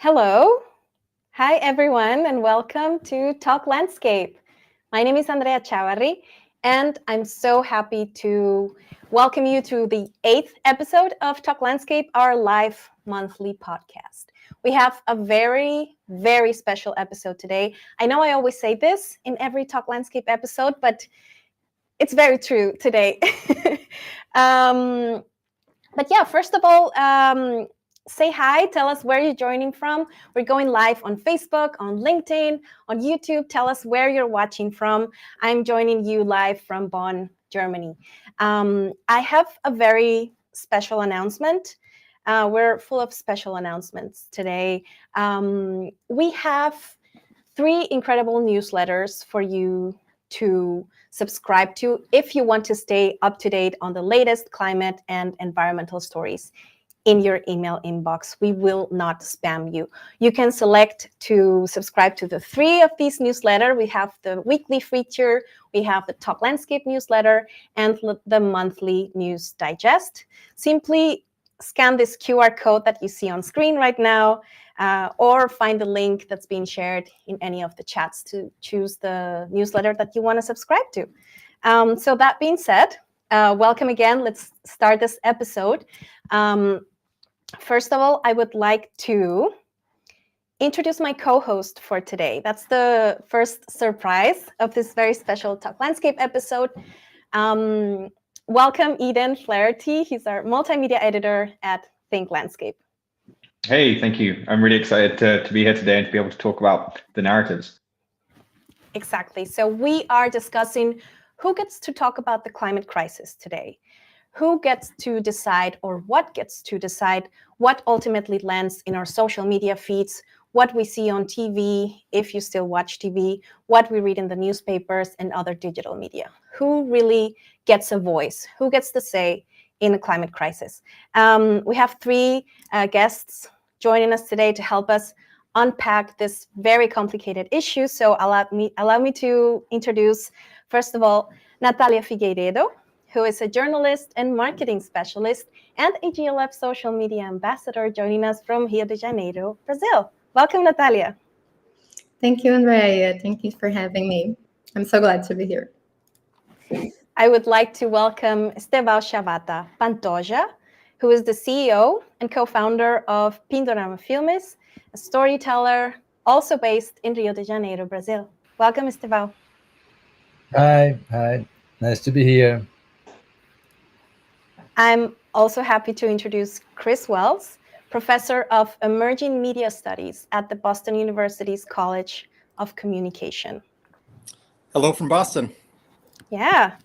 Hello. Hi, everyone, and welcome to Talk Landscape. My name is Andrea Chavarri, and I'm so happy to welcome you to the 8th episode of Talk Landscape, our live monthly podcast. We have a very, very special episode today. I know I always say this in every Talk Landscape episode, but it's very true today. First of all, say hi, tell us where you're joining from. We're going live on Facebook, on LinkedIn, on YouTube. Tell us where you're watching from. I'm joining you live from Bonn, Germany. I have a very special announcement. We're full of special announcements today. We have 3 incredible newsletters for you to subscribe to if you want to stay up to date on the latest climate and environmental stories in your email inbox. We will not spam you. You can select to subscribe to the 3 of these newsletters. We have the weekly feature, we have the Talk Landscape newsletter, and the monthly news digest. Simply scan this QR code that you see on screen right now, or find the link that's being shared in any of the chats to choose the newsletter that you want to subscribe to. So that being said, welcome again. Let's start this episode. First of all, I would like to introduce my co-host for today. That's the first surprise of this very special Talk Landscape episode. Welcome, Eden Flaherty. He's our multimedia editor at Think Landscape. Hey, thank you. I'm really excited to be here today and to be able to talk about the narratives. Exactly. So we are discussing who gets to talk about the climate crisis today. Who gets to decide, or what gets to decide, what ultimately lands in our social media feeds, what we see on TV, if you still watch TV, what we read in the newspapers and other digital media. Who really gets a voice? Who gets to say in the climate crisis? We have 3 guests joining us today to help us unpack this very complicated issue. So allow me to introduce, first of all, Natalia Figueiredo, who is a journalist and marketing specialist and a GLF social media ambassador, joining us from Rio de Janeiro, Brazil. Welcome, Natalia. Thank you, Andrea. Thank you for having me. I'm so glad to be here. I would like to welcome Estêvão Ciavatta Pantoja, who is the CEO and co-founder of Pindorama Filmes, a storyteller also based in Rio de Janeiro, Brazil. Welcome, Estêvão. Hi. Nice to be here. I'm also happy to introduce Chris Wells, professor of emerging media studies at the Boston University's College of Communication. Hello from Boston. Yeah.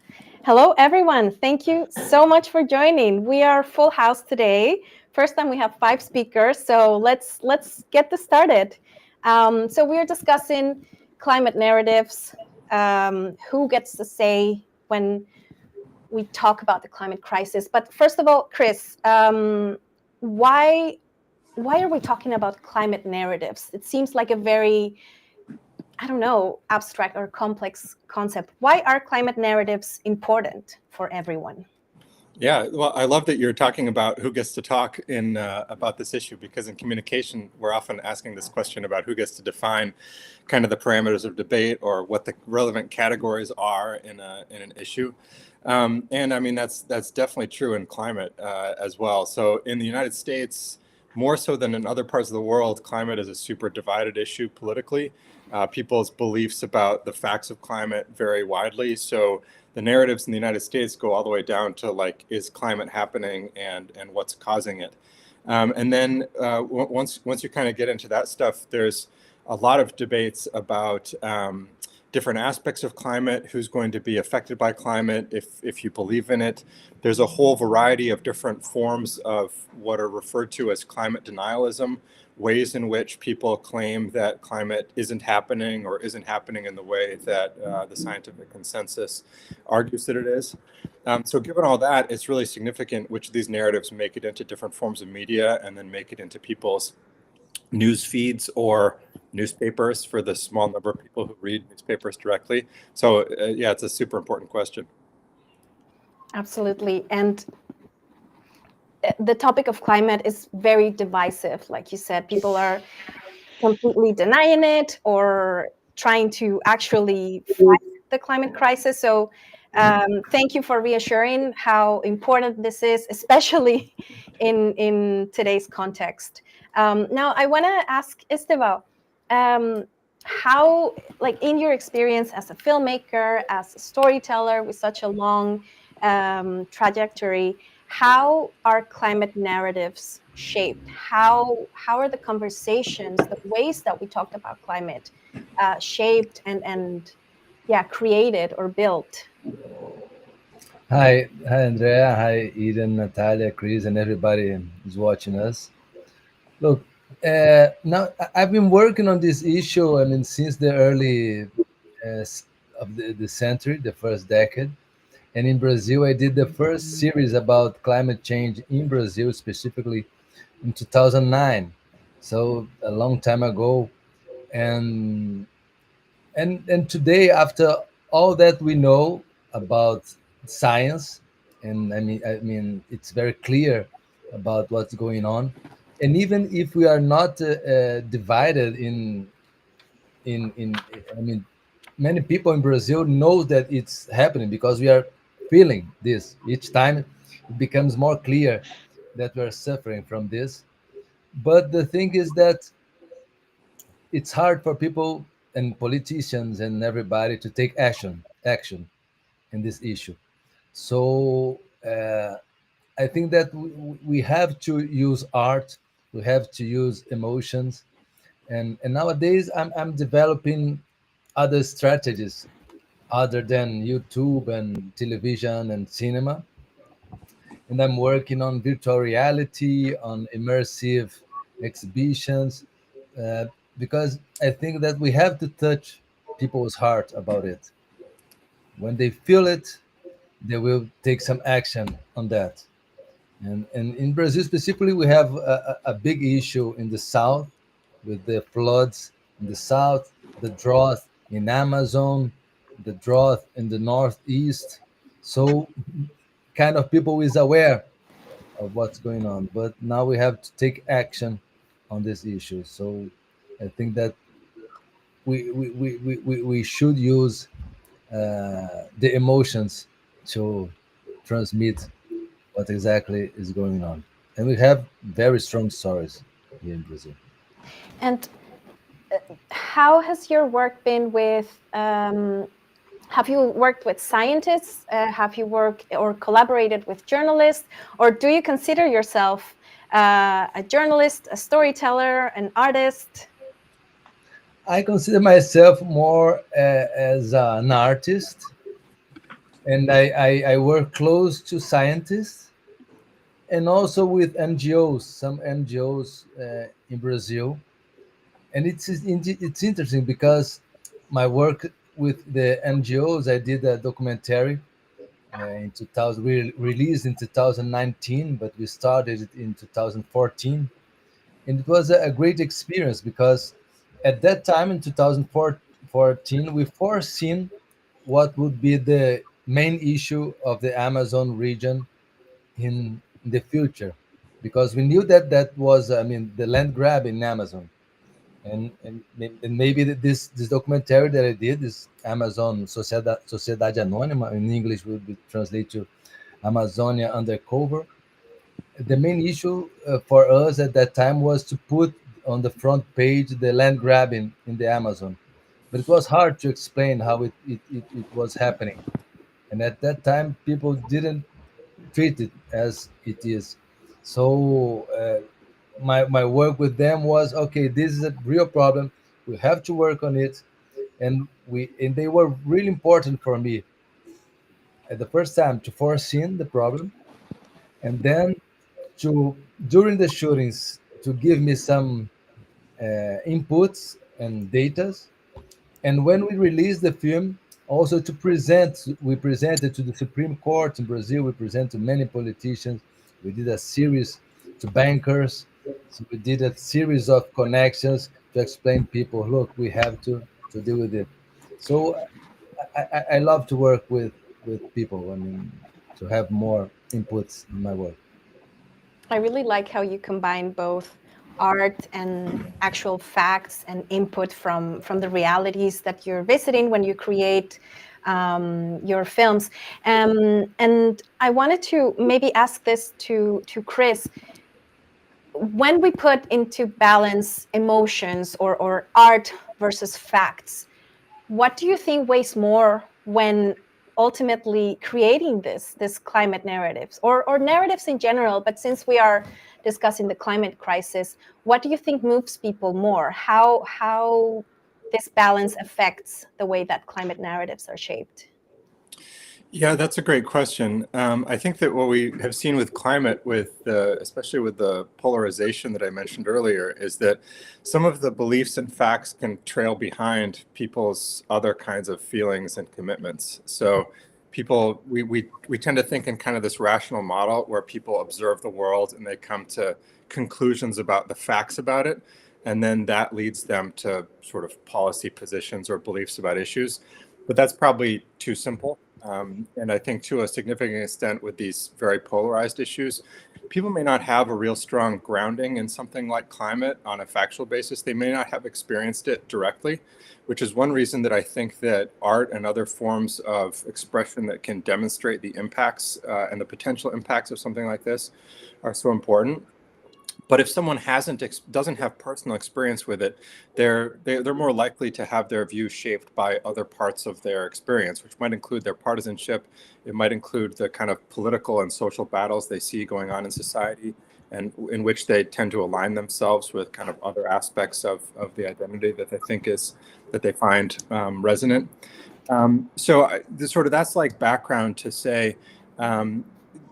Hello, everyone. Thank you so much for joining. We are full house today. First time we have 5 speakers, so let's get this started. So we are discussing climate narratives, who gets to say when we talk about the climate crisis. But first of all, Chris, why are we talking about climate narratives? It seems like a very, abstract or complex concept. Why are climate narratives important for everyone? Yeah, well, I love that you're talking about who gets to talk in about this issue, because in communication, we're often asking this question about who gets to define kind of the parameters of debate or what the relevant categories are in an issue. And I mean, that's definitely true in climate as well. So in the United States, more so than in other parts of the world, climate is a super divided issue politically. People's beliefs about the facts of climate vary widely. So the narratives in the United States go all the way down to, like, is climate happening and what's causing it? And then once you kind of get into that stuff, there's a lot of debates about different aspects of climate, who's going to be affected by climate if you believe in it. There's a whole variety of different forms of what are referred to as climate denialism, ways in which people claim that climate isn't happening or isn't happening in the way that the scientific consensus argues that it is. So given all that, it's really significant which of these narratives make it into different forms of media and then make it into people's news feeds or newspapers for the small number of people who read newspapers directly. So yeah, it's a super important question. Absolutely. And the topic of climate is very divisive. Like you said, people are completely denying it or trying to actually fight the climate crisis. So thank you for reassuring how important this is, especially in today's context. Now, I want to ask Estêvão, how, like in your experience as a filmmaker, as a storyteller with such a long trajectory, how are climate narratives shaped? How are the conversations, the ways that we talked about climate, shaped and created or built? Hi, Andrea. Hi, Eden, Natalia, Chris, and everybody who's watching us. Look, now I've been working on this issue. I mean, since the early of the century, the first decade. And in Brazil, I did the first series about climate change in Brazil, specifically in 2009. So a long time ago. And and today, after all that we know about science, and I mean it's very clear about what's going on. And even if we are not divided in I mean, many people in Brazil know that it's happening because we are feeling this each time. It becomes more clear that we are suffering from this. But the thing is that it's hard for people and politicians and everybody to take action in this issue. So I think that we have to use art, we have to use emotions, and nowadays I'm developing other strategies other than YouTube and television and cinema. And I'm working on virtual reality, on immersive exhibitions, uh, because I think that we have to touch people's heart about it. When they feel it, they will take some action on that. And in Brazil specifically, we have a big issue in the south with the floods in the south, the drought in Amazon, the drought in the northeast. So kind of people is aware of what's going on, but now we have to take action on this issue. So I think that we should use the emotions to transmit what exactly is going on. And we have very strong stories here in Brazil. And how has your work been with? Have you worked with scientists? Have you worked or collaborated with journalists? Or do you consider yourself a journalist, a storyteller, an artist? I consider myself more as an artist, and I work close to scientists and also with NGOs, some NGOs in Brazil. And it's interesting because my work with the NGOs, I did a documentary in 2000, we released in 2019, but we started it in 2014. And it was a great experience because at that time in 2014, we foreseen what would be the main issue of the Amazon region in the future, because we knew that that was, I mean, the land grab in Amazon. And maybe this documentary that I did, this Amazon Sociedade Anônima, in English would be translated to Amazonia Undercover. The main issue for us at that time was to put on the front page the land grabbing in the Amazon. But it was hard to explain how it was happening. And at that time, people didn't treat it as it is. So my work with them was, okay, this is a real problem. We have to work on it. And they were really important for me at the first time to foresee the problem, and then to during the shootings to give me some inputs and datas. And when we released the film, also to present, we presented to the Supreme Court in Brazil, we presented to many politicians, we did a series to bankers, so we did a series of connections to explain people, look, we have to deal with it. So I love to work with people, I mean, to have more inputs in my work. I really like how you combine both art and actual facts and input from the realities that you're visiting when you create your films. And I wanted to maybe ask this to Chris. When we put into balance emotions or art versus facts, what do you think weighs more when ultimately creating this climate narratives or narratives in general? But since we are discussing the climate crisis, what do you think moves people more? How this balance affects the way that climate narratives are shaped? Yeah, that's a great question. I think that what we have seen with climate, especially with the polarization that I mentioned earlier, is that some of the beliefs and facts can trail behind people's other kinds of feelings and commitments. So we tend to think in kind of this rational model where people observe the world and they come to conclusions about the facts about it. And then that leads them to sort of policy positions or beliefs about issues. But that's probably too simple. And I think to a significant extent with these very polarized issues, people may not have a real strong grounding in something like climate on a factual basis. They may not have experienced it directly, which is one reason that I think that art and other forms of expression that can demonstrate the impacts and the potential impacts of something like this are so important. But if someone doesn't have personal experience with it, they're more likely to have their view shaped by other parts of their experience, which might include their partisanship. It might include the kind of political and social battles they see going on in society, and in which they tend to align themselves with kind of other aspects of the identity that they find resonant. That's like background to say.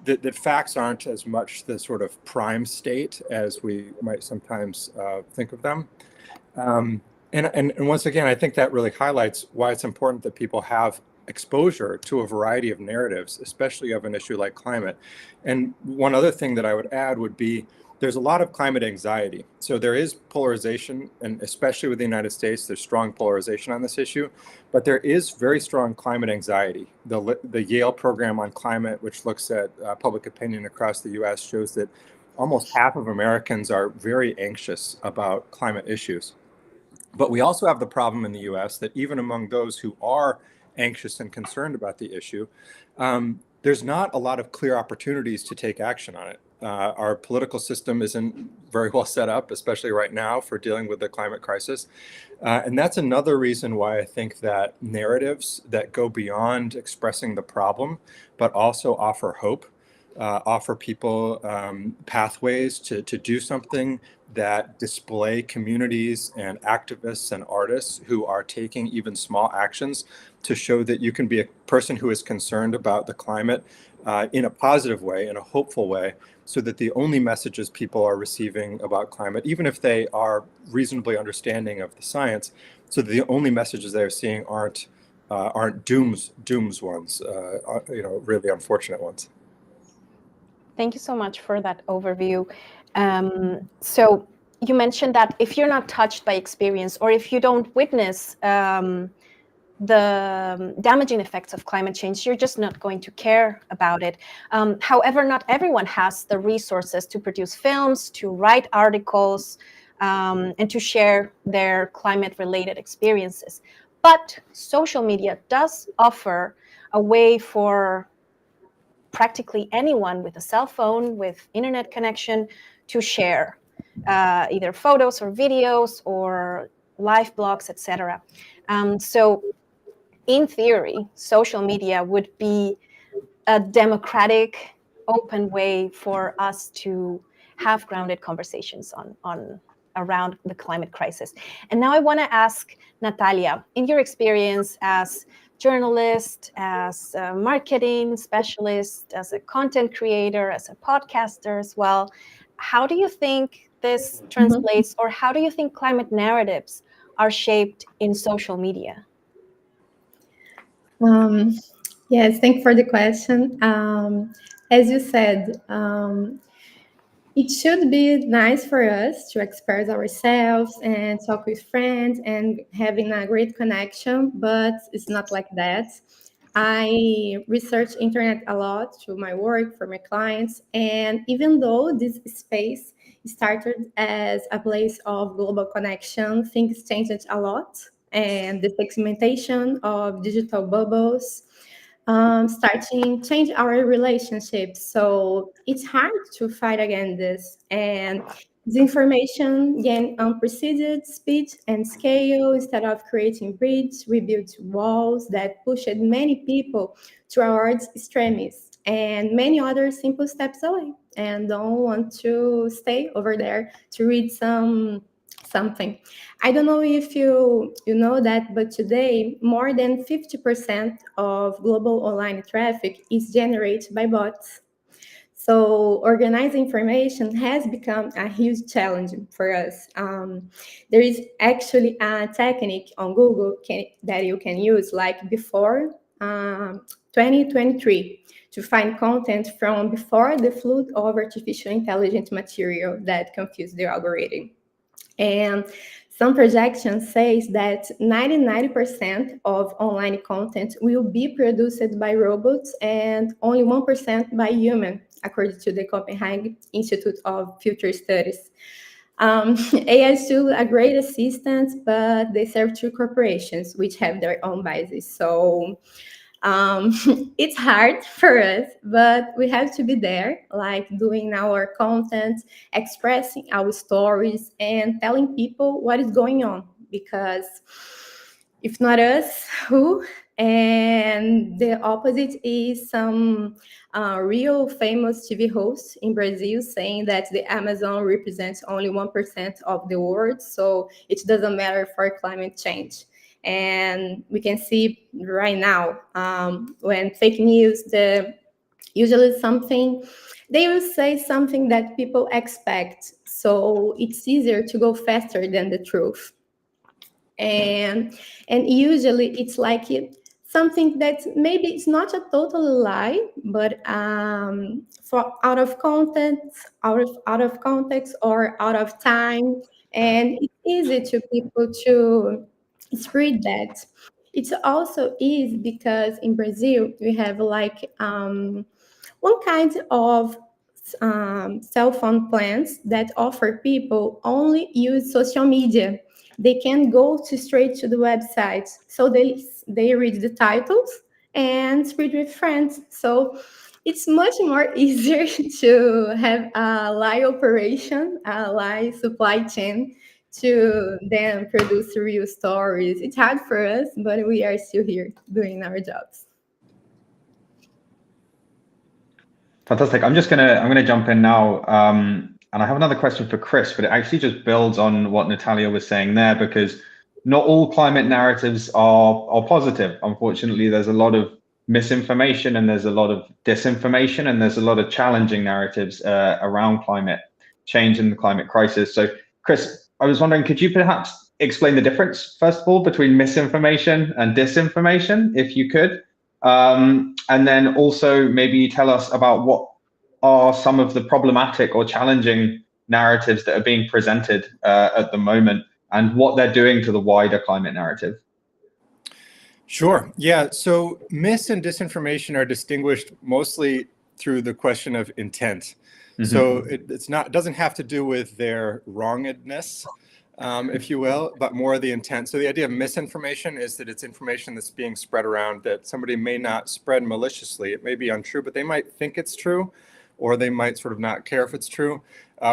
That facts aren't as much the sort of prime state as we might sometimes think of them. And once again, I think that really highlights why it's important that people have exposure to a variety of narratives, especially of an issue like climate. And one other thing that I would add would be there's a lot of climate anxiety. So there is polarization, and especially with the United States, there's strong polarization on this issue, but there is very strong climate anxiety. The Yale program on climate, which looks at public opinion across the US, shows that almost half of Americans are very anxious about climate issues. But we also have the problem in the US that even among those who are anxious and concerned about the issue, there's not a lot of clear opportunities to take action on it. Our political system isn't very well set up, especially right now, for dealing with the climate crisis. And that's another reason why I think that narratives that go beyond expressing the problem, but also offer hope, offer people pathways to do something that display communities and activists and artists who are taking even small actions to show that you can be a person who is concerned about the climate in a positive way, in a hopeful way, so that the only messages people are receiving about climate, even if they are reasonably understanding of the science, so that the only messages they're seeing aren't dooms ones, really unfortunate ones. Thank you so much for that overview. So you mentioned that if you're not touched by experience, or if you don't witness the damaging effects of climate change, you're just not going to care about it. However, not everyone has the resources to produce films, to write articles, and to share their climate-related experiences. But social media does offer a way for practically anyone with a cell phone, with internet connection, to share either photos or videos or live blogs, etc. So in theory, social media would be a democratic, open way for us to have grounded conversations on around the climate crisis. And now I want to ask Natalia, in your experience as journalist, as a marketing specialist, as a content creator, as a podcaster as well, how do you think this translates, or how do you think climate narratives are shaped in social media? Yes, thank you for the question. As you said, it should be nice for us to express ourselves and talk with friends and having a great connection, but it's not like that. I research internet a lot through my work for my clients, and even though this space started as a place of global connection, things changed a lot, and the segmentation of digital bubbles starting change our relationships. So it's hard to fight against this, and disinformation gain unprecedented speed and scale. Instead of creating bridges, we built walls that pushed many people towards extremists and many other simple steps away, and don't want to stay over there to read something. I don't know if you know that, but today more than 50% of global online traffic is generated by bots. So organizing information has become a huge challenge for us. There is actually a technique on Google that you can use, like before 2023, to find content from before the flood of artificial intelligence material that confused the algorithm. And some projections says that 99% of online content will be produced by robots and only 1% by human, according to the Copenhagen Institute of Future Studies. AI is still a great assistance, but they serve two corporations, which have their own biases. So it's hard for us, but we have to be there, like doing our content, expressing our stories, and telling people what is going on. Because if not us, who? And the opposite is some real famous TV host in Brazil saying that the Amazon represents only 1% of the world, so it doesn't matter for climate change. And we can see right now when fake news, usually something, they will say something that people expect. So it's easier to go faster than the truth. And usually it's like something that maybe it's not a total lie, but for out of context, out of context, or out of time, and it's easy to people to spread that. It's also easy because in Brazil we have like one kind of cell phone plans that offer people only use social media. They can go straight to the website, so they read the titles and spread with friends. So it's much more easier to have a live operation, a live supply chain, to then produce real stories. It's hard for us, but we are still here doing our jobs. Fantastic. I'm gonna jump in now, and I have another question for Chris, but it actually just builds on what Natalia was saying there, because not all climate narratives are positive. Unfortunately, there's a lot of misinformation, and there's a lot of disinformation, and there's a lot of challenging narratives around climate change and the climate crisis. So, Chris, I was wondering, could you perhaps explain the difference, first of all, between misinformation and disinformation, if you could? And then also maybe tell us about what are some of the problematic or challenging narratives that are being presented at the moment, and what they're doing to the wider climate narrative. Sure. Yeah. So mis and disinformation are distinguished mostly through the question of intent. Mm-hmm. So it doesn't have to do with their wrongedness, if you will, but more the intent. So the idea of misinformation is that it's information that's being spread around that somebody may not spread maliciously. It may be untrue, but they might think it's true, or they might sort of not care if it's true.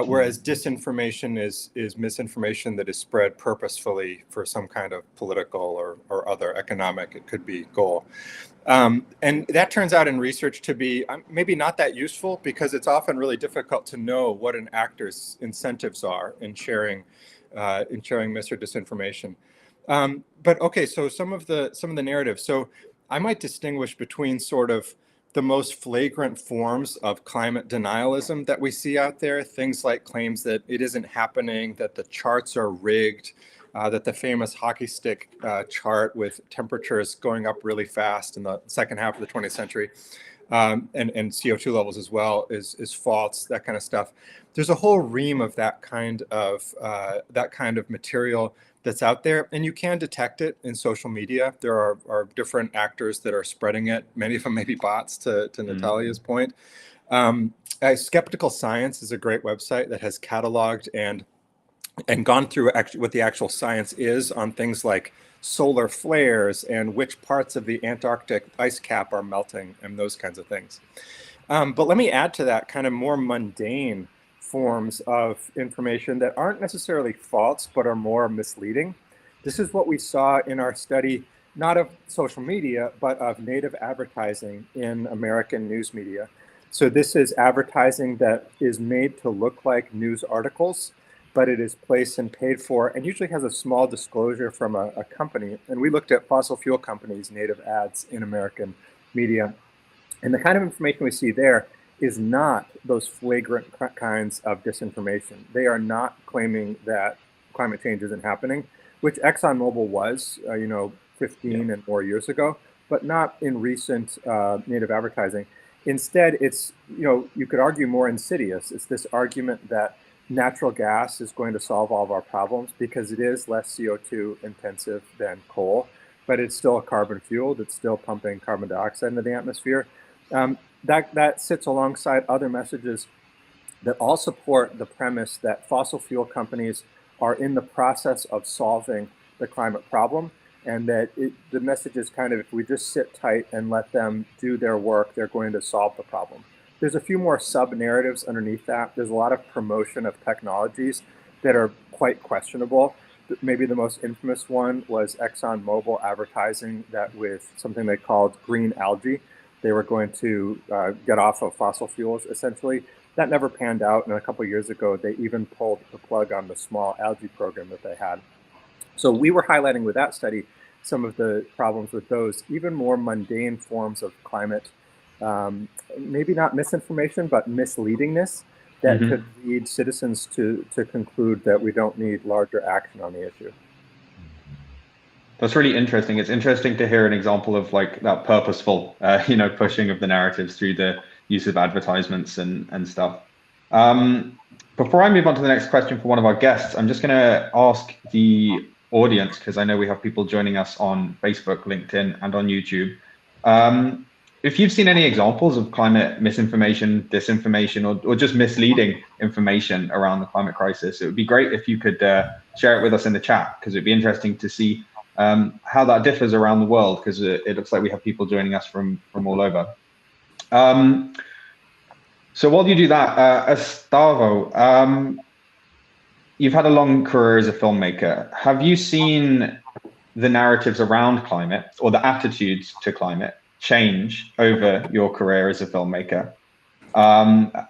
Whereas disinformation is misinformation that is spread purposefully for some kind of political or other economic, it could be, goal. And that turns out in research to be maybe not that useful, because it's often really difficult to know what an actor's incentives are in sharing mis or disinformation. But okay, so some of the narratives. So I might distinguish between sort of the most flagrant forms of climate denialism that we see out there, things like claims that it isn't happening, that the charts are rigged, that the famous hockey stick chart with temperatures going up really fast in the second half of the 20th century, and CO2 levels as well is false, that kind of stuff. There's a whole ream of that kind of material that's out there, and you can detect it in social media. There are different actors that are spreading it. Many of them may be bots, to Natalia's point. Skeptical Science is a great website that has cataloged and gone through what the actual science is on things like solar flares and which parts of the Antarctic ice cap are melting and those kinds of things. But let me add to that kind of more mundane forms of information that aren't necessarily false, but are more misleading. This is what we saw in our study, not of social media, but of native advertising in American news media. So this is advertising that is made to look like news articles, but it is placed and paid for, and usually has a small disclosure from a company. And we looked at fossil fuel companies' native ads in American media. And the kind of information we see there is not those flagrant kinds of disinformation. They are not claiming that climate change isn't happening, which ExxonMobil was, 15 and more years ago, but not in recent native advertising. Instead, it's, you could argue more insidious. It's this argument that natural gas is going to solve all of our problems because it is less CO2 intensive than coal, but it's still a carbon fuel that's still pumping carbon dioxide into the atmosphere. That sits alongside other messages that all support the premise that fossil fuel companies are in the process of solving the climate problem, and that the message is kind of, if we just sit tight and let them do their work, they're going to solve the problem. There's a few more sub-narratives underneath that. There's a lot of promotion of technologies that are quite questionable. Maybe the most infamous one was ExxonMobil advertising that with something they called green algae. They were going to get off of fossil fuels, essentially. That never panned out, and a couple of years ago, they even pulled the plug on the small algae program that they had. So we were highlighting with that study some of the problems with those even more mundane forms of climate, maybe not misinformation, but misleadingness that could lead citizens to conclude that we don't need larger action on the issue. That's really interesting. It's interesting to hear an example of like that purposeful, pushing of the narratives through the use of advertisements and stuff. Before I move on to the next question for one of our guests, I'm just going to ask the audience, because I know we have people joining us on Facebook, LinkedIn, and on YouTube. If you've seen any examples of climate misinformation, disinformation, or just misleading information around the climate crisis, it would be great if you could share it with us in the chat, because it'd be interesting to see how that differs around the world, because it looks like we have people joining us from all over. So while you do that, Estêvão, you've had a long career as a filmmaker. Have you seen the narratives around climate, or the attitudes to climate, change over your career as a filmmaker?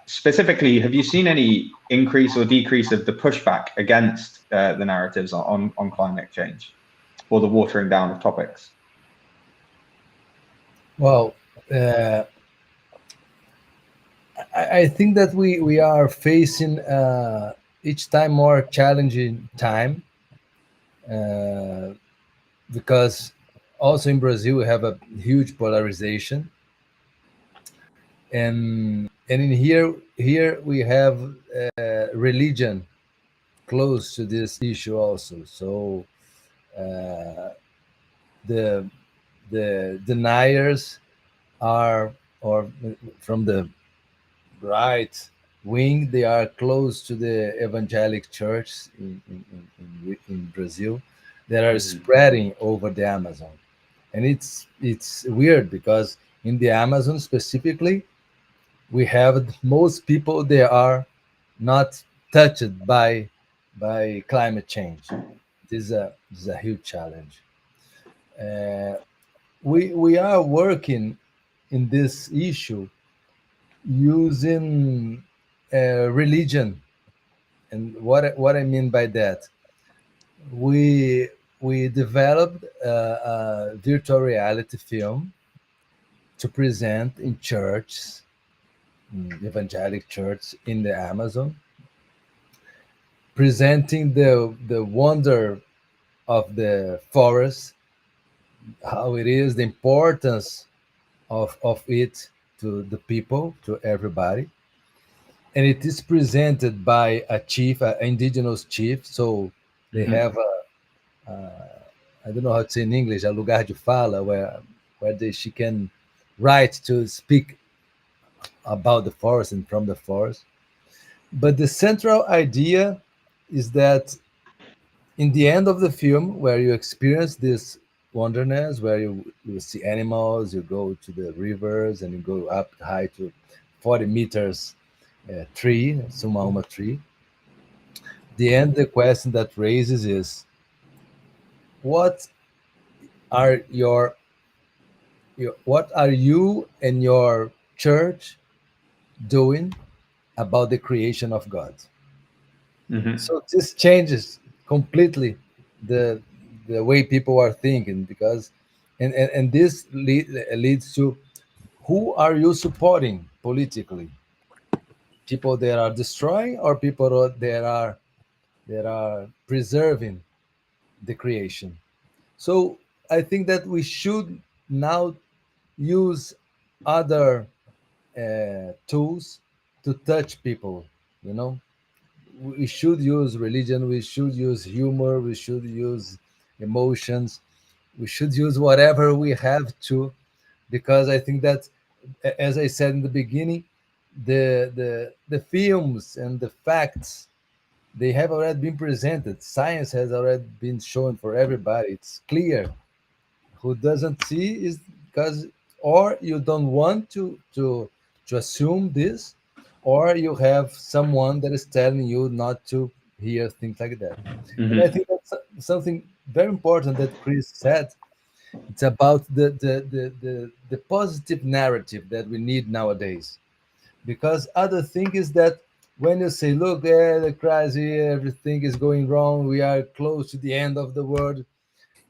Specifically, have you seen any increase or decrease of the pushback against the narratives on climate change, or the watering down of topics? Well, I think that we are facing each time more challenging time, because also in Brazil we have a huge polarization, and in here we have religion close to this issue also. So the deniers are, or from the right wing, they are close to the evangelic church in Brazil that are spreading over the Amazon. And it's weird, because in the Amazon specifically, we have most people, they are not touched by climate change. This is a huge challenge. We are working in this issue using religion. And what I mean by that, we developed a virtual reality film to present in churches, evangelic church in the Amazon, presenting the wonder of the forest, how it is, the importance of it to the people, to everybody. And it is presented by a chief, an indigenous chief. So they have I don't know how to say in English, a lugar de fala, where she can write to speak about the forest and from the forest. But the central idea is that in the end of the film, where you experience this wilderness, where you see animals, you go to the rivers, and you go up high to 40 meters tree, Sumauma tree. The end, the question that raises is, what are what are you and your church doing about the creation of God? So this changes completely the the way people are thinking, because and this leads to, who are you supporting politically? People that are destroying, or people that are preserving the creation? So I think that we should now use other tools to touch people. You know, we should use religion, we should use humor, we should use emotions, we should use whatever we have to, because I think that, as I said in the beginning, the films and the facts, they have already been presented. Science has already been shown for everybody. It's clear. Who doesn't see is because, or you don't want to assume this, or you have someone that is telling you not to hear things like that. And I think that's something very important that Chris said. It's about the positive narrative that we need nowadays. Because other thing is that when you say, look, the crisis, everything is going wrong, we are close to the end of the world,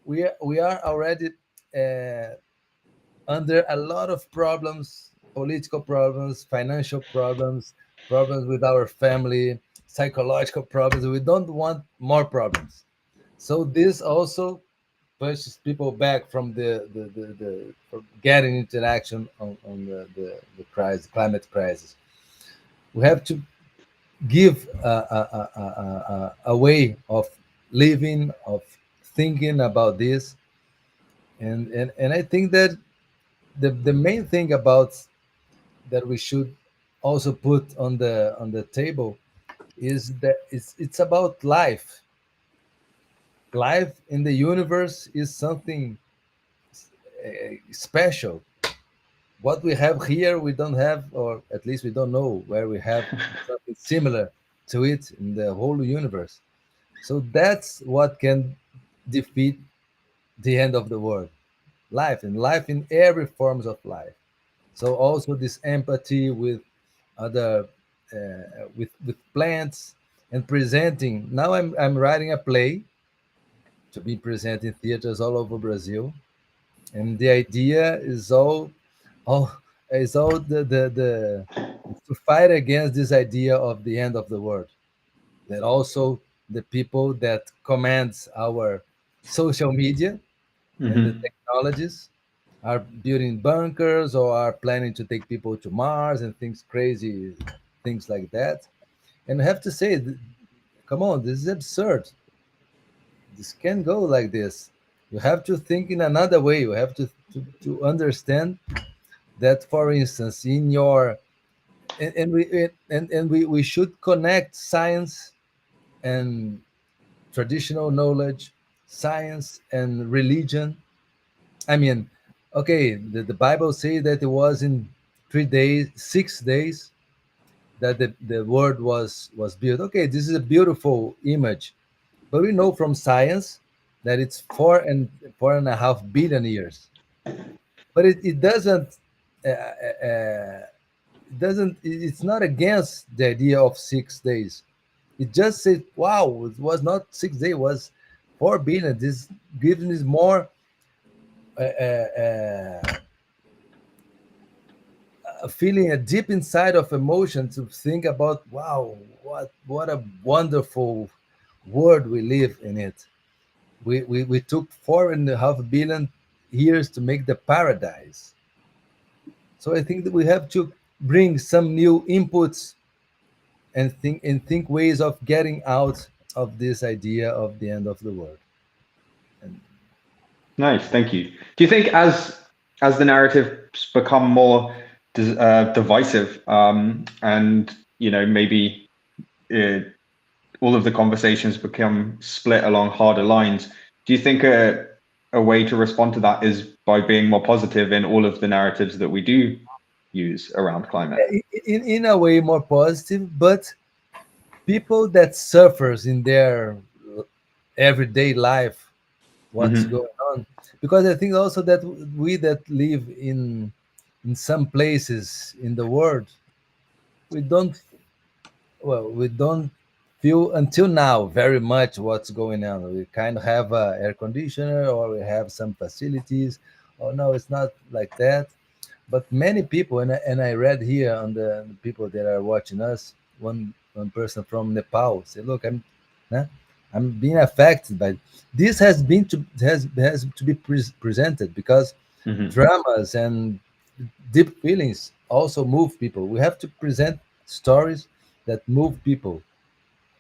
we are already uh, under a lot of problems, political problems, financial problems, problems with our family, psychological problems. We don't want more problems. So this also pushes people back from from getting into action on the crisis, climate crisis. We have to give a way of living, of thinking about this. And I think that the main thing about that we should also put on the table is that it's about life. Life in the universe is something special. What we have here, we don't have, or at least we don't know where we have something similar to it in the whole universe. So that's what can defeat the end of the world. Life, and life in every forms of life. So also this empathy with other, with plants, and presenting. Now I'm writing a play to be presented in theaters all over Brazil, and the idea all is all the to fight against this idea of the end of the world. That also the people that commands our social media and the technologies are building bunkers, or are planning to take people to Mars and things crazy, things like that. And I have to say, come on, this is absurd. This can't go like this. You have to think in another way. You have to understand that, for instance, in your and we should connect science and traditional knowledge, science and religion. I mean, okay, the Bible says that it was in 3 days, 6 days, that the world was built. Okay, this is a beautiful image, but we know from science that it's 4.5 billion years. But it doesn't it's not against the idea of 6 days. It just said, wow, it was not 6 days, it was 4 billion. This gives me more a feeling, a deep inside of emotion, to think about, wow, what a wonderful world we live in it. We took 4.5 billion years to make the paradise. So I think that we have to bring some new inputs, and think ways of getting out of this idea of the end of the world. Nice, thank you. Do you think as the narratives become more divisive, and maybe all of the conversations become split along harder lines, do you think a way to respond to that is by being more positive in all of the narratives that we do use around climate? In a way, more positive, but people that suffers in their everyday life what's Mm-hmm. going on, because I think also that we that live in some places in the world, we don't we don't feel until now very much what's going on. We kind of have a air conditioner, or we have some facilities, or no, it's not like that. But many people, and I read here on the people that are watching us, one person from Nepal say, look, huh, I'm being affected by this. Has to be presented, because Mm-hmm. dramas and deep feelings also move people. We have to present stories that move people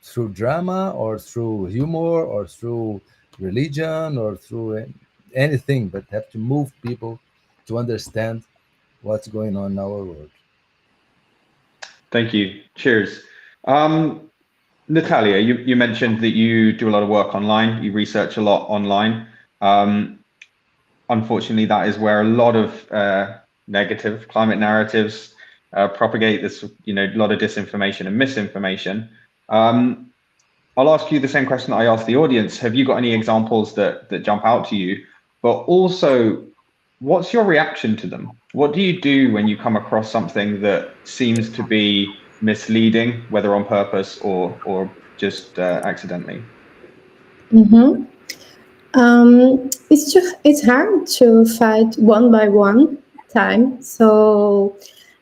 through drama, or through humor, or through religion, or through anything, but have to move people to understand what's going on in our world. Thank you. Cheers. Natalia, you mentioned that you do a lot of work online, you research a lot online. Unfortunately, that is where a lot of negative climate narratives propagate. This, a lot of disinformation and misinformation. I'll ask you the same question that I asked the audience. Have you got any examples that jump out to you? But also, what's your reaction to them? What do you do when you come across something that seems to be misleading, whether on purpose or just accidentally? Mm-hmm. It's hard to fight one by one time. So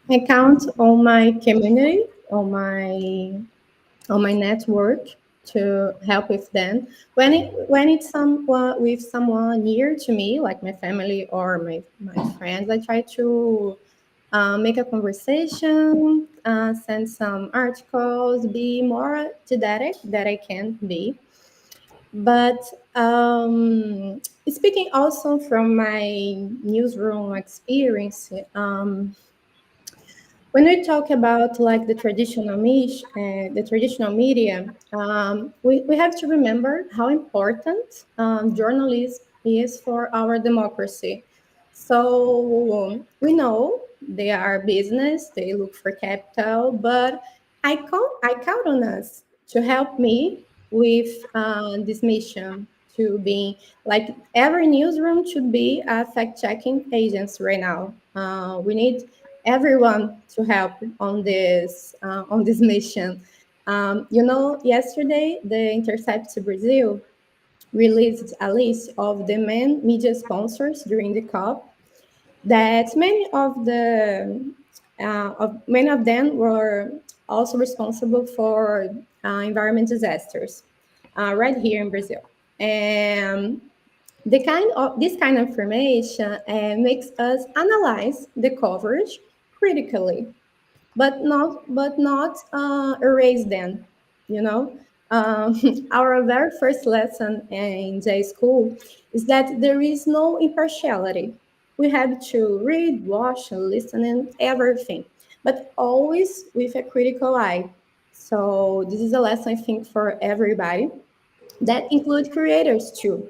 I count on my community, on my network to help with them. When it's someone with someone near to me, like my family or my friends, I try to make a conversation, send some articles, be more didactic that I can be. But speaking also from my newsroom experience, when we talk about like the traditional media, we have to remember how important journalism is for our democracy. So we know they are business, they look for capital, but I count on us to help me with this mission to be like every newsroom should be a fact-checking agents right now. We need everyone to help on this mission. Yesterday the Intercept Brazil released a list of the main media sponsors during the COP. That many of them were also responsible for environment disasters right here in Brazil, and this kind of information makes us analyze the coverage critically, but not erase them. You know, our very first lesson in J school is that there is no impartiality. We have to read, watch, and listen, and everything, but always with a critical eye. So this is a lesson I think for everybody. That includes creators too.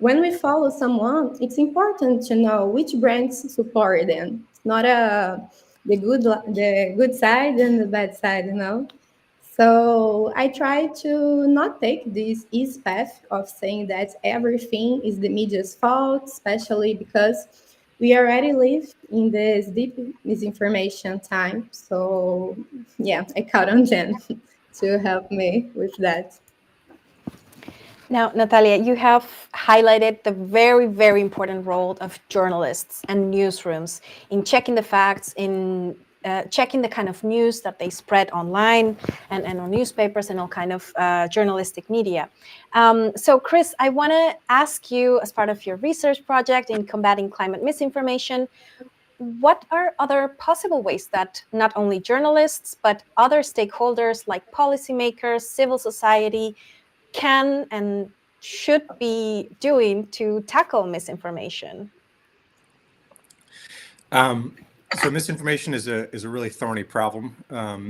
When we follow someone, it's important to know which brands support them. Not the good side and the bad side, you know. So I try to not take this easy path of saying that everything is the media's fault, especially because we already live in this deep misinformation time. So yeah, I count on Jen to help me with that. Now, Natalia, you have highlighted the very, very important role of journalists and newsrooms in checking the facts, in checking the kind of news that they spread online and on newspapers and all kind of journalistic media. So, Chris, I want to ask you, as part of your research project in combating climate misinformation, what are other possible ways that not only journalists, but other stakeholders like policymakers, civil society, can and should be doing to tackle misinformation? So misinformation is a really thorny problem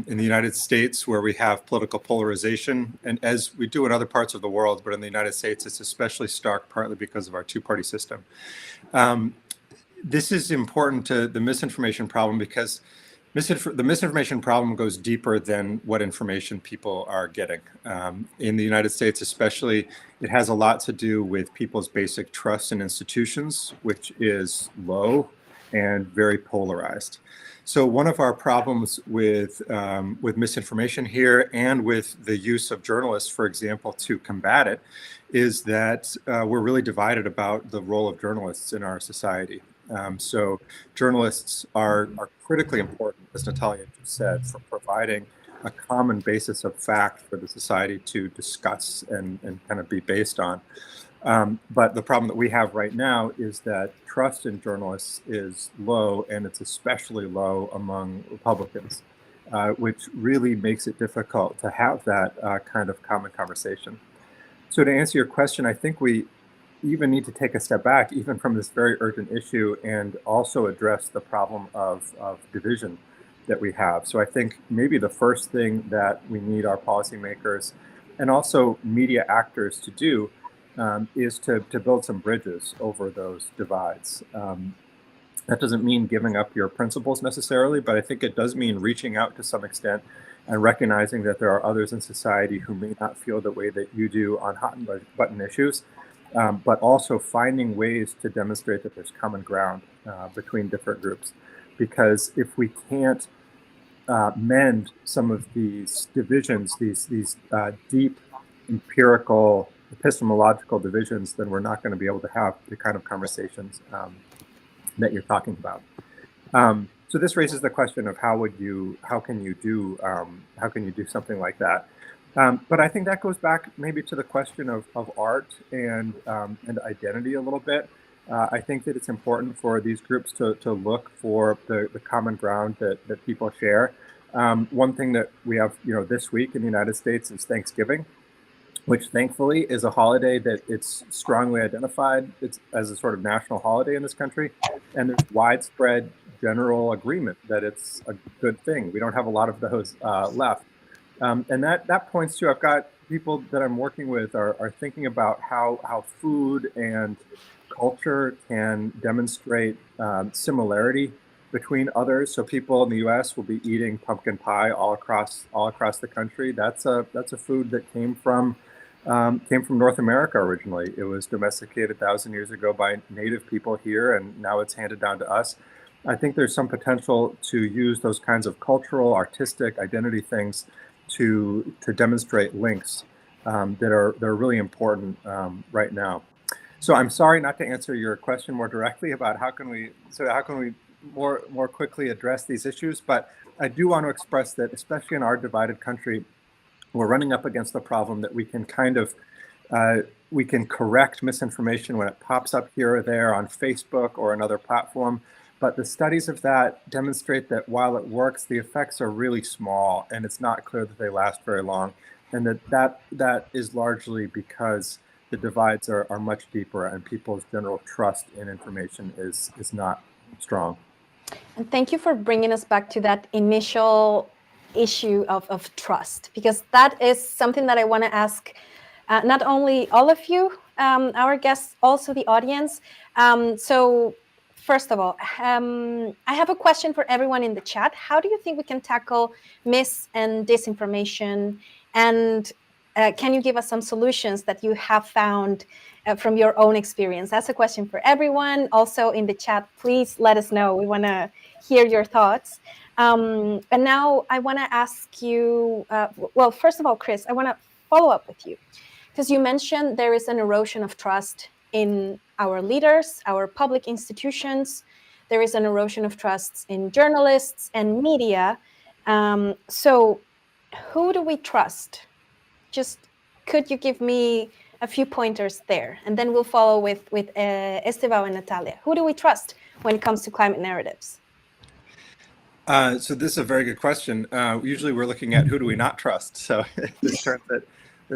in the United States, where we have political polarization, and as we do in other parts of the world, but in the United States, it's especially stark, partly because of our two-party system. This is important to the misinformation problem because the misinformation problem goes deeper than what information people are getting. In the United States especially, it has a lot to do with people's basic trust in institutions, which is low and very polarized. So one of our problems with misinformation here, and with the use of journalists, for example, to combat it, is that we're really divided about the role of journalists in our society. So journalists are critically important, as Natalia just said, for providing a common basis of fact for the society to discuss and kind of be based on. But the problem that we have right now is that trust in journalists is low, and it's especially low among Republicans, which really makes it difficult to have that kind of common conversation. So to answer your question, I think we even need to take a step back, even from this very urgent issue, and also address the problem of division that we have. So I think maybe the first thing that we need our policymakers and also media actors to do is to build some bridges over those divides. That doesn't mean giving up your principles necessarily, but I think it does mean reaching out to some extent and recognizing that there are others in society who may not feel the way that you do on hot button issues, but also finding ways to demonstrate that there's common ground between different groups. Because if we can't mend some of these divisions, these deep empirical epistemological divisions, then we're not going to be able to have the kind of conversations that you're talking about. So this raises the question of how can you do something like that? But I think that goes back maybe to the question of art and identity a little bit. I think that it's important for these groups to look for the common ground that people share. One thing that we have, this week in the United States is Thanksgiving, which thankfully is a holiday that it's strongly identified as a sort of national holiday in this country. And there's widespread general agreement that it's a good thing. We don't have a lot of those left. And that points to, I've got people that I'm working with are thinking about how food and culture can demonstrate similarity between others. So people in the U.S. will be eating pumpkin pie all across the country. That's a food that came from North America originally. It was domesticated 1,000 years ago by native people here, and now it's handed down to us. I think there's some potential to use those kinds of cultural, artistic, identity things to demonstrate links that are really important right now. So I'm sorry not to answer your question more directly about how can we more quickly address these issues, but I do want to express that, especially in our divided country, we're running up against the problem that we can we can correct misinformation when it pops up here or there on Facebook or another platform. But the studies of that demonstrate that while it works, the effects are really small, and it's not clear that they last very long. And that is largely because the divides are much deeper, and people's general trust in information is not strong. And thank you for bringing us back to that initial issue of trust, because that is something that I want to ask not only all of you, our guests, also the audience. So first of all, I have a question for everyone in the chat. How do you think we can tackle mis and disinformation? And can you give us some solutions that you have found from your own experience? That's a question for everyone. Also in the chat, please let us know. We want to hear your thoughts. And now I want to ask you, well, first of all, Chris, I want to follow up with you, because you mentioned there is an erosion of trust in our leaders, our public institutions. There is an erosion of trust in journalists and media. So who do we trust? Just could you give me a few pointers there? And then we'll follow with Estêvão and Natalia. Who do we trust when it comes to climate narratives? So this is a very good question. Usually we're looking at who do we not trust. So this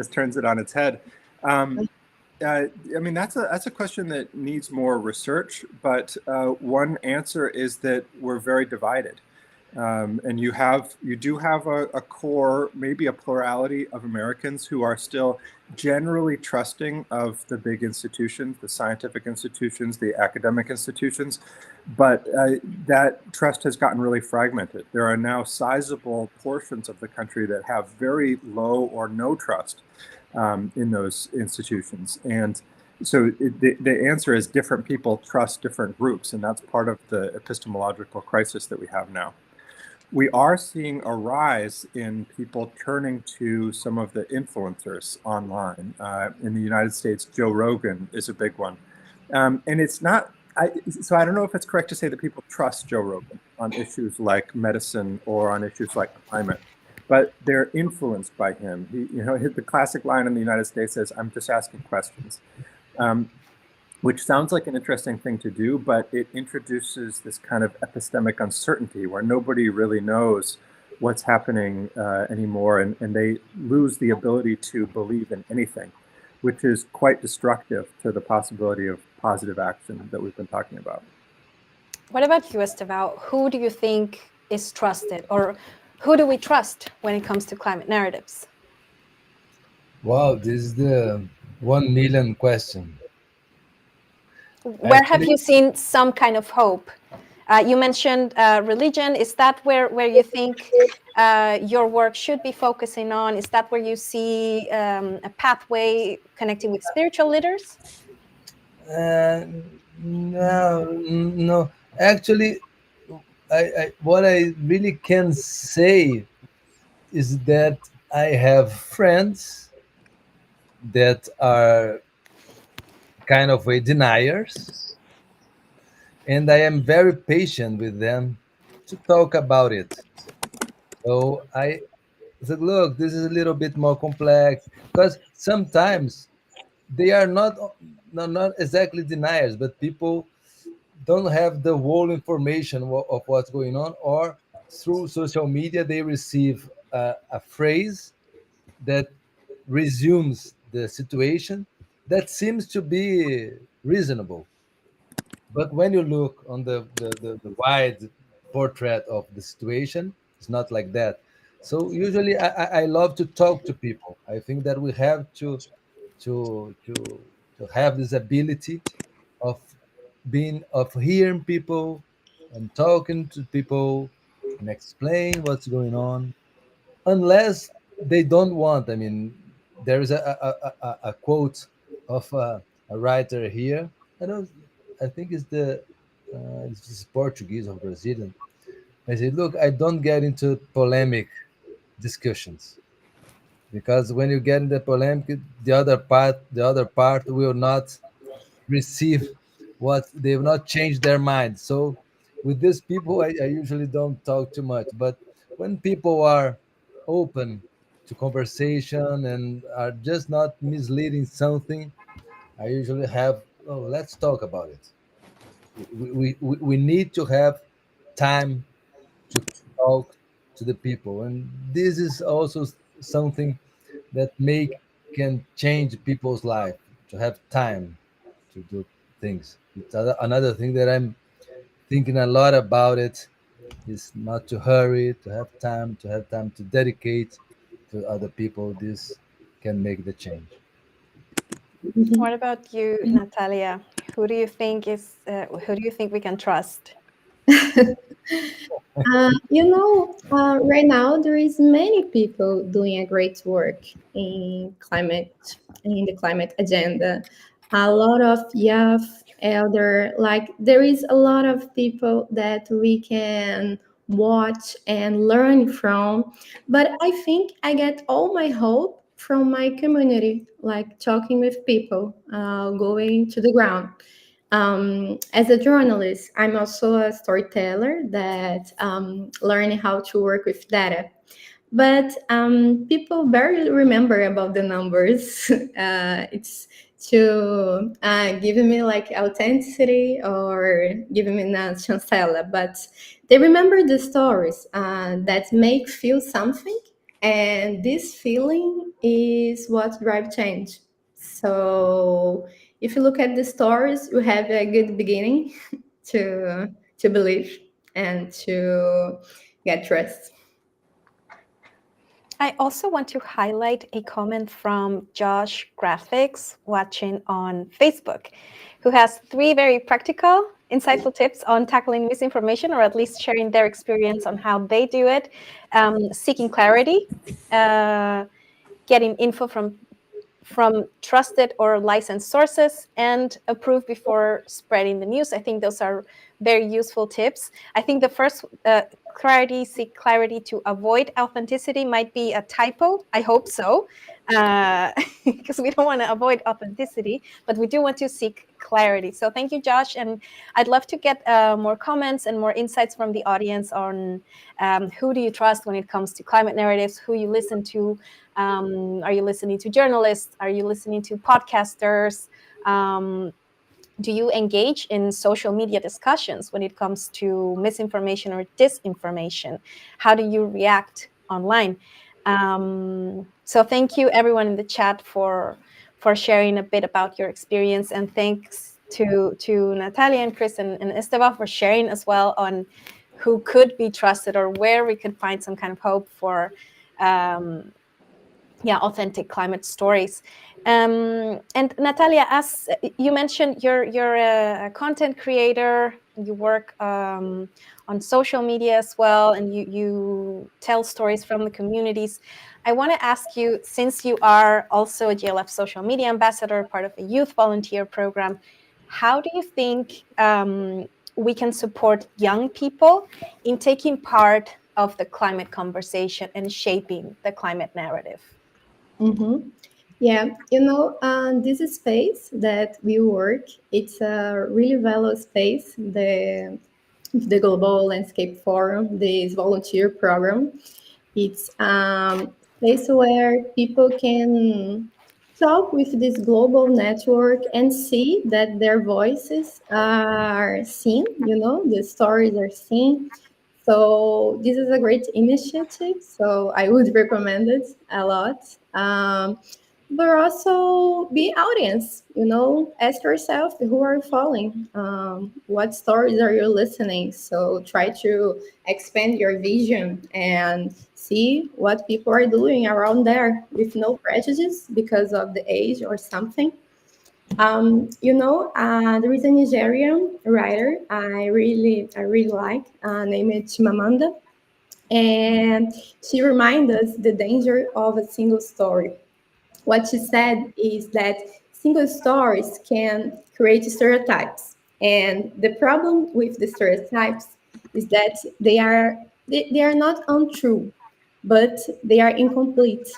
turns it on its head. I mean, that's a question that needs more research, but one answer is that we're very divided. And you do have a core, maybe a plurality of Americans who are still generally trusting of the big institutions, the scientific institutions, the academic institutions, but that trust has gotten really fragmented. There are now sizable portions of the country that have very low or no trust in those institutions. And so the answer is different people trust different groups, and that's part of the epistemological crisis that we have now. We are seeing a rise in people turning to some of the influencers online. In the United States, Joe Rogan is a big one. And it's not, so I don't know if it's correct to say that people trust Joe Rogan on issues like medicine or on issues like climate, but they're influenced by him. The classic line in the United States is, "I'm just asking questions." Which sounds like an interesting thing to do, but it introduces this kind of epistemic uncertainty where nobody really knows what's happening anymore, and they lose the ability to believe in anything, which is quite destructive to the possibility of positive action that we've been talking about. What about you, Estêvão? Who do you think is trusted, or who do we trust when it comes to climate narratives? Wow, this is the 1 million question. Where have you seen some kind of hope? You mentioned religion. Is that where you think your work should be focusing on? Is that where you see a pathway connecting with spiritual leaders? No. Actually, what I really can say is that I have friends that are kind of deniers, and I am very patient with them to talk about it. So I said, look, this is a little bit more complex, because sometimes they are not exactly deniers, but people don't have the whole information of what's going on, or through social media they receive a phrase that resumes the situation that seems to be reasonable. But when you look on the wide portrait of the situation, it's not like that. So usually I love to talk to people. I think that we have to have this ability of hearing people and talking to people and explain what's going on, unless they don't want. I mean, there is a quote of a writer here. I don't. I think it's Portuguese or Brazilian. I say, look, I don't get into polemic discussions, because when you get in the polemic, the other part will not receive what they will not change their mind. So with these people, I usually don't talk too much. But when people are open to conversation and are just not misleading something, I usually have, oh, let's talk about it. We need to have time to talk to the people, and this is also something that can change people's life, to have time to do things. It's another thing that I'm thinking a lot about. It is not to hurry, to have time to dedicate to other people. This can make the change. What about you, Natalia? Who do you think we can trust? Right now there is many people doing a great work in the climate agenda. A lot of young, elder, like there is a lot of people that we can watch and learn from. But I think I get all my hope from my community, like talking with people, going to the ground. As a journalist, I'm also a storyteller that learning how to work with data. But people barely remember about the numbers. It's to give me like authenticity or giving me a chancela, but they remember the stories that make feel something, and this feeling is what drive change. So if you look at the stories, you have a good beginning to believe and to get trust. I also want to highlight a comment from Josh Graphics watching on Facebook, who has 3 very practical, insightful tips on tackling misinformation, or at least sharing their experience on how they do it. Seeking clarity, getting info from trusted or licensed sources, and approve before spreading the news. I think those are very useful tips. I think the first, seek clarity to avoid authenticity, might be a typo. I hope so, because we don't want to avoid authenticity, but we do want to seek clarity. So thank you, Josh. And I'd love to get more comments and more insights from the audience on who do you trust when it comes to climate narratives, who you listen to. Are you listening to journalists? Are you listening to podcasters? Do you engage in social media discussions when it comes to misinformation or disinformation? How do you react online? So thank you, everyone in the chat, for sharing a bit about your experience, and thanks to Natalia and Chris and Estêvão for sharing as well on who could be trusted or where we could find some kind of hope for authentic climate stories. And Natalia, as you mentioned, you're a content creator. You work on social media as well, and you tell stories from the communities. I want to ask you, since you are also a GLF social media ambassador, part of a youth volunteer program, how do you think we can support young people in taking part of the climate conversation and shaping the climate narrative? Mm-hmm. Yeah, this space that we work, it's a really valuable space, the Global Landscape Forum, this volunteer program. It's a place where people can talk with this global network and see that their voices are seen, the stories are seen. So this is a great initiative, so I would recommend it a lot. But also be audience, ask yourself who are you following, what stories are you listening. So try to expand your vision and see what people are doing around there with no prejudice because of the age or something. There is a Nigerian writer I really like, named Chimamanda, and she reminds us the danger of a single story. What she said is that single stories can create stereotypes, and the problem with the stereotypes is that they are not untrue, but they are incomplete.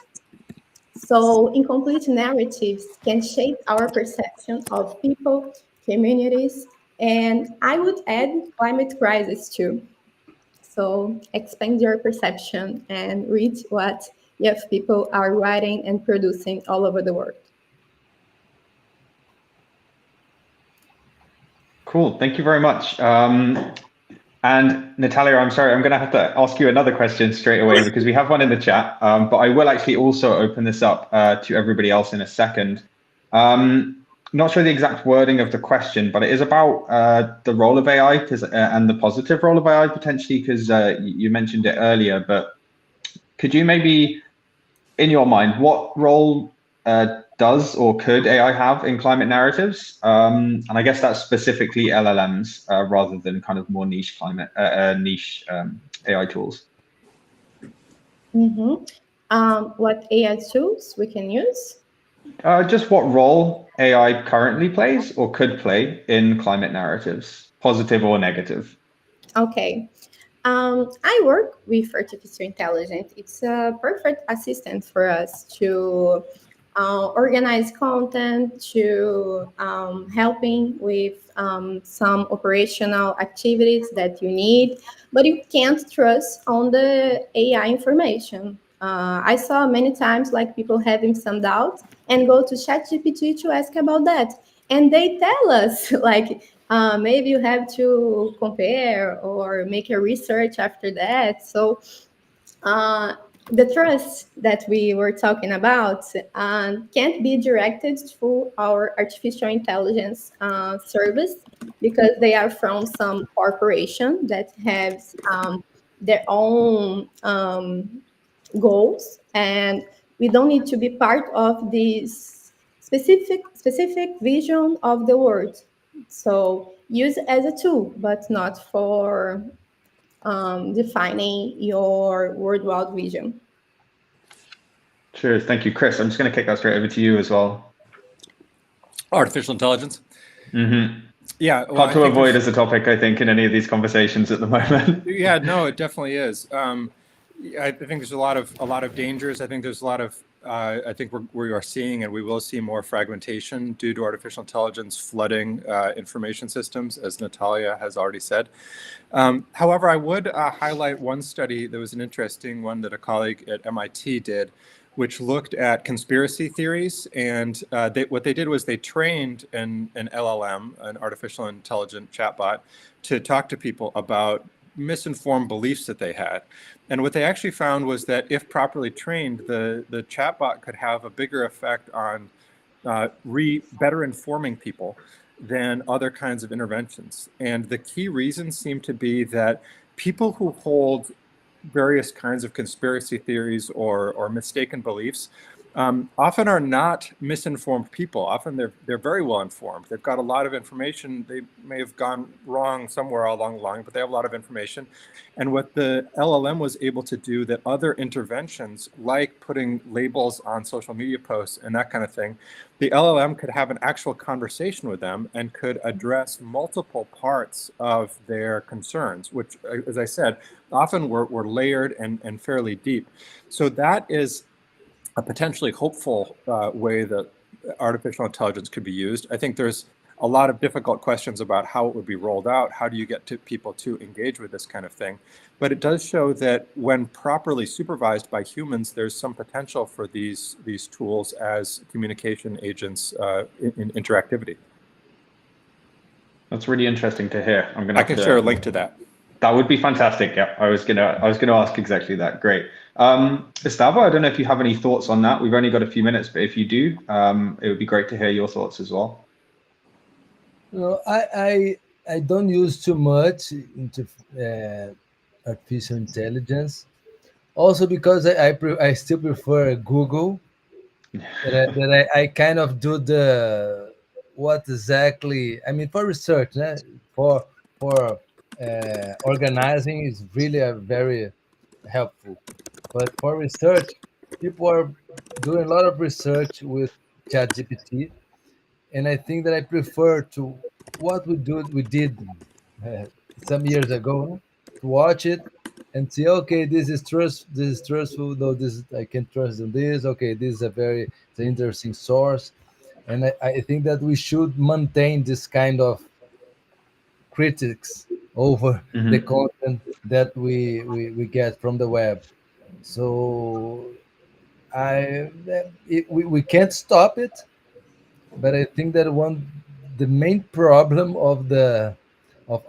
So incomplete narratives can shape our perception of people, communities, and I would add climate crisis too. So expand your perception and read what young people are writing and producing all over the world. Cool. Thank you very much. And Natalia, I'm sorry, I'm going to have to ask you another question straight away because we have one in the chat, but I will actually also open this up to everybody else in a second. Not sure the exact wording of the question, but it is about the role of AI and the positive role of AI potentially, because you mentioned it earlier, but could you maybe, in your mind, what role does or could AI have in climate narratives? And I guess that's specifically LLMs rather than kind of more niche niche AI tools. What AI tools we can use? Just what role AI currently plays or could play in climate narratives, positive or negative. Okay. I work with artificial intelligence. It's a perfect assistant for us to organize content, to helping with some operational activities that you need, but you can't trust on the AI information. I saw many times like people having some doubts and go to ChatGPT to ask about that. And they tell us like, maybe you have to compare or make a research after that. So the trust that we were talking about can't be directed through our artificial intelligence service, because they are from some corporation that has their own goals, and we don't need to be part of this specific vision of the world. So use it as a tool, but not for defining your worldwide vision. Cheers. Thank you, Chris. I'm just going to kick that straight over to you as well. Artificial intelligence. Mm-hmm. Yeah. Well, hard to avoid as a topic, I think, in any of these conversations at the moment. Yeah, no, it definitely is. I think there's a lot of dangers. I think there's a lot of I think we are seeing, and we will see, more fragmentation due to artificial intelligence flooding information systems, as Natalia has already said. However, I would highlight one study that was an interesting one that a colleague at MIT did, which looked at conspiracy theories. And what they did was they trained an LLM, an artificial intelligent chatbot, to talk to people about misinformed beliefs that they had. And what they actually found was that if properly trained, the chatbot could have a bigger effect on better informing people than other kinds of interventions. And the key reasons seem to be that people who hold various kinds of conspiracy theories or mistaken beliefs often are not misinformed people. Often they're very well informed. They've got a lot of information. They may have gone wrong somewhere along the line, but they have a lot of information. And what the LLM was able to do that other interventions, like putting labels on social media posts and that kind of thing, the LLM could have an actual conversation with them and could address multiple parts of their concerns, which, as I said, often were layered and fairly deep. So that is a potentially hopeful way that artificial intelligence could be used. I think there's a lot of difficult questions about how it would be rolled out. How do you get people to engage with this kind of thing? But it does show that when properly supervised by humans, there's some potential for these tools as communication agents in interactivity. That's really interesting to hear. I can share a link to that. That would be fantastic. Yeah, I was gonna ask exactly that. Great. Estêvão, I don't know if you have any thoughts on that. We've only got a few minutes, but if you do, it would be great to hear your thoughts as well. No, I don't use too much into artificial intelligence. Also because I still prefer Google. that I kind of do the what exactly. I mean, for research, for organizing is really very helpful. But for research, people are doing a lot of research with ChatGPT, and I think that I prefer to what we did some years ago, to watch it and see, okay, this is trustful, though I can trust in this. Okay, this is it's an interesting source, and I think that we should maintain this kind of critics over the content that we get from the web. So we can't stop it, but I think that the main problem of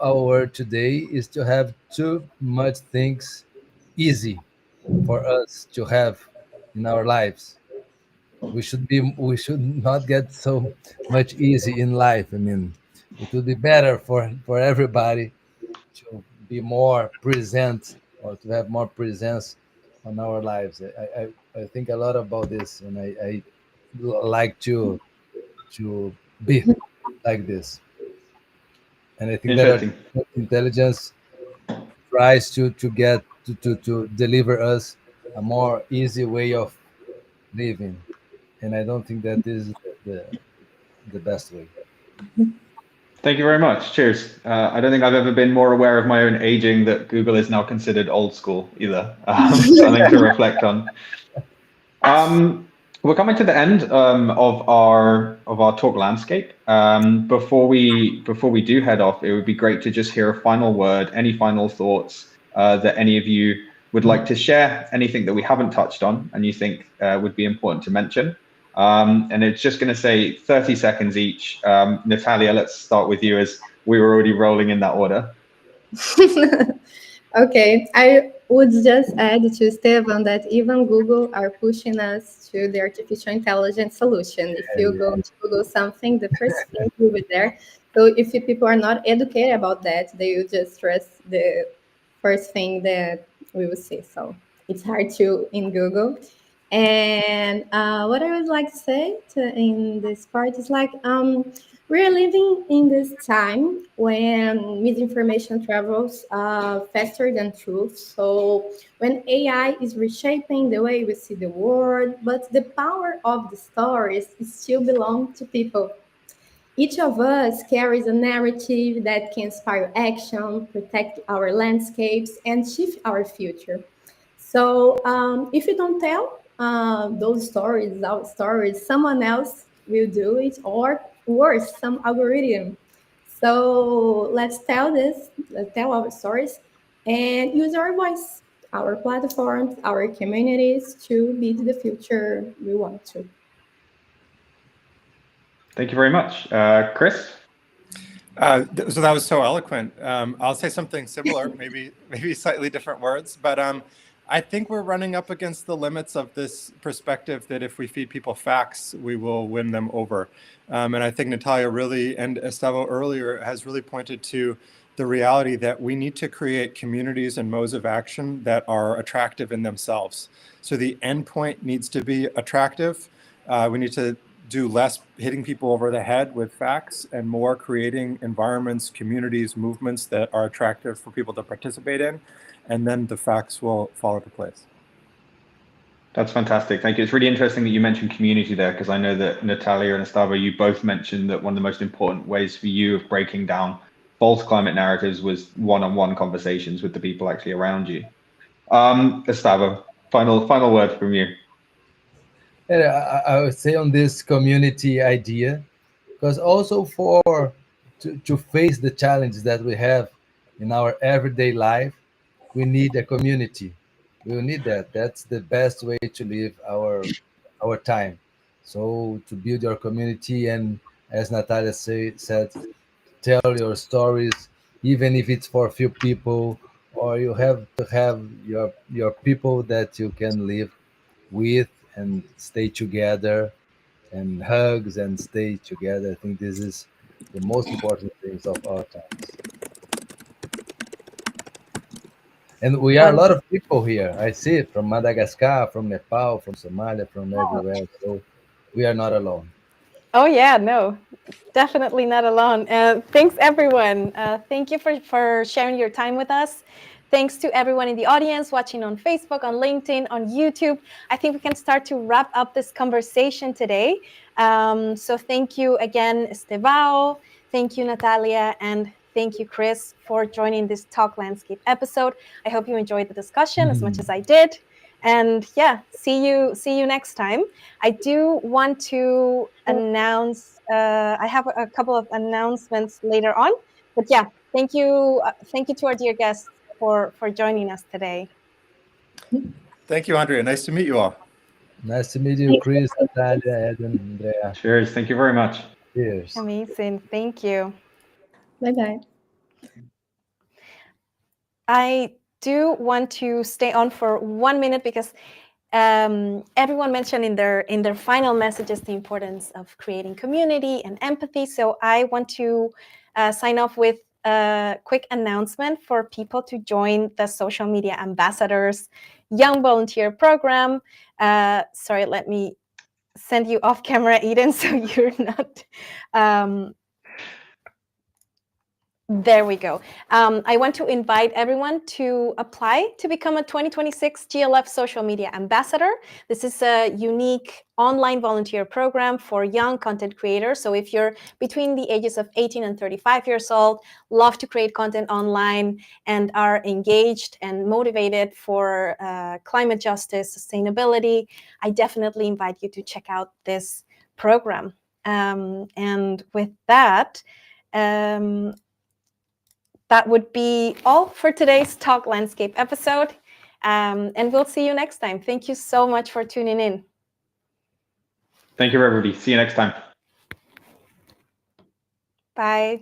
our world today is to have too much things easy for us to have in our lives. We should not get so much easy in life. I mean, it would be better for everybody to be more present, or to have more presence on our lives. I think a lot about this, and I like to be like this. And I think that artificial intelligence tries to get to deliver us a more easy way of living, and I don't think that is the best way. Thank you very much. Cheers. I don't think I've ever been more aware of my own aging, that Google is now considered old school either. Something to reflect on. We're coming to the end of our talk landscape. Before we do head off, it would be great to just hear a final word, any final thoughts that any of you would like to share, anything that we haven't touched on and you think would be important to mention. And it's just going to say 30 seconds each. Natalia, let's start with you, as we were already rolling in that order. Okay, would just add to Estêvão that even Google are pushing us to the artificial intelligence solution. If you go to Google something, the first thing will be there. So if people are not educated about that, they will just trust the first thing that we will see. So it's hard to in Google. And what I would like to say in this part is like, we're living in this time when misinformation travels faster than truth. So when AI is reshaping the way we see the world, but the power of the stories still belongs to people. Each of us carries a narrative that can inspire action, protect our landscapes, and shift our future. So if you don't tell those stories, our stories, someone else will do it, or worse, some algorithm. So let's tell our stories, and use our voice, our platforms, our communities to build the future we want to. Thank you very much. Chris? So that was so eloquent. I'll say something similar, maybe slightly different words, but I think we're running up against the limits of this perspective that if we feed people facts, we will win them over. And I think Natalia really, and Estêvão earlier, has really pointed to the reality that we need to create communities and modes of action that are attractive in themselves. So the endpoint needs to be attractive. We need to do less hitting people over the head with facts and more creating environments, communities, movements that are attractive for people to participate in, and then the facts will fall into place. That's fantastic. Thank you. It's really interesting that you mentioned community there, because I know that Natalia and Estêvão, you both mentioned that one of the most important ways for you of breaking down false climate narratives was one-on-one conversations with the people actually around you. Estêvão, final word from you. I would say on this community idea, because also to face the challenges that we have in our everyday life, we need a community. We will need that. That's the best way to live our time. So to build your community, and as Natalia said, tell your stories, even if it's for a few people, or you have to have your people that you can live with and stay together, and hugs and stay together. I think this is the most important things of our times. And we are a lot of people here. I see it from Madagascar, from Nepal, from Somalia, from everywhere. So we are not alone. Oh yeah, no, definitely not alone. Thanks everyone. Thank you for sharing your time with us. Thanks to everyone in the audience watching on Facebook, on LinkedIn, on YouTube. I think we can start to wrap up this conversation today. So thank you again, Estêvão. Thank you, Natalia, and thank you, Chris, for joining this Talk Landscape episode. I hope you enjoyed the discussion as much as I did. And yeah, see you next time. I do want to announce, I have a couple of announcements later on, but yeah, thank you to our dear guests for joining us today. Thank you, Andrea. Nice to meet you all. Nice to meet you, Chris, Natalia, Eden, Andrea. Cheers. Thank you very much. Cheers. Amazing. Thank you. Bye-bye. I do want to stay on for 1 minute because everyone mentioned in their final messages the importance of creating community and empathy. So I want to sign off with a quick announcement for people to join the Social Media Ambassadors Young Volunteer Program. Sorry, let me send you off camera, Eden, so you're not... There we go. I want to invite everyone to apply to become a 2026 GLF Social Media Ambassador. This is a unique online volunteer program for young content creators. So if you're between the ages of 18 and 35 years old, love to create content online, and are engaged and motivated for climate justice, sustainability, I definitely invite you to check out this program. And with that, that would be all for today's Talk Landscape episode. And we'll see you next time. Thank you so much for tuning in. Thank you, everybody. See you next time. Bye.